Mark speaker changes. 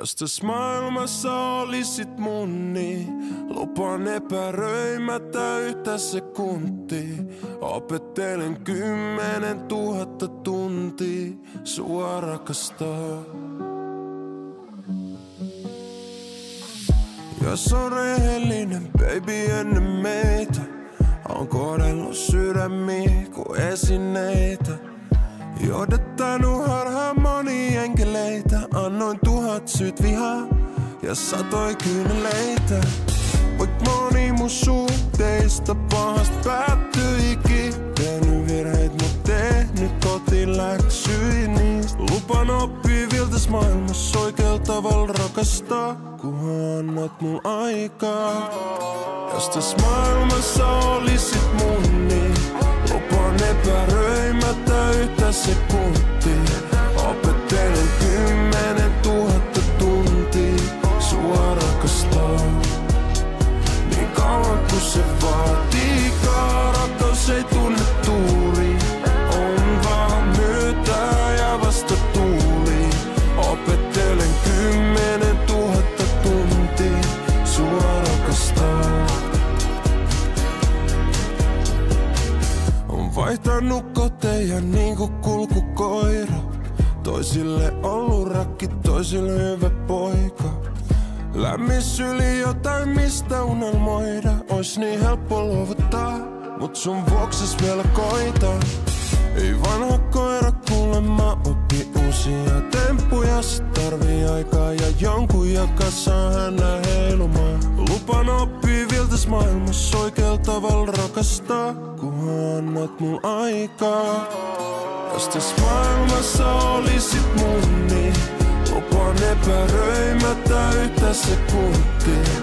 Speaker 1: Jos tässä maailmassa olisit mun, niin lupaan epäröimättä yhtä sekuntia. Opettelen 10 000 tuntia sua rakastaa. Jos on rehellinen baby ennen meitä, on kohdellut sydämiä kuin esineitä. Johdattanut harhaan moni enkeleitä. Annoin 1000 syyt vihaa ja 100 kyyneleitä. Voit moni mun suhteista pahast päättyikin. Tehnyt virheet mut tehnyt kotiläksyjä niistä. Lupan oppii viltas maailmassa oikealla tavalla rakastaa, kunhan annat mun aikaa. Jos tässä maailmassa olisit mun, niin lupaan epäröimättä yhtä sekuntia. Opettelen 10 000 tuntia sua rakastaa. Niin kauan kun se vaatiikaan, rakkaus ei tunne tuuri. On vaan myötää ja vasta tuuli. Opettelen 10 000 tuntia sua rakastaa. On vaihtanut koteja niinku kulkukoira. Toisille ollut rakki, toisille hyvä poika. Lämmin syli jotain mistä unelmoida. Ois niin helppo luovuttaa, mut sun vuokses vielä koitan. Ei vanha koira kuulemma oppi uusia temppuja. Se tarvii aikaa ja jonkun joka saa hänä heilumaan. Lupan oppii viltas maailmassa oikealla tavalla rakastaa, kunhan annat mun aikaa. Jos tässä maailmassa olisit mun, niin lupaan epäröimättä yhtä sekuntia.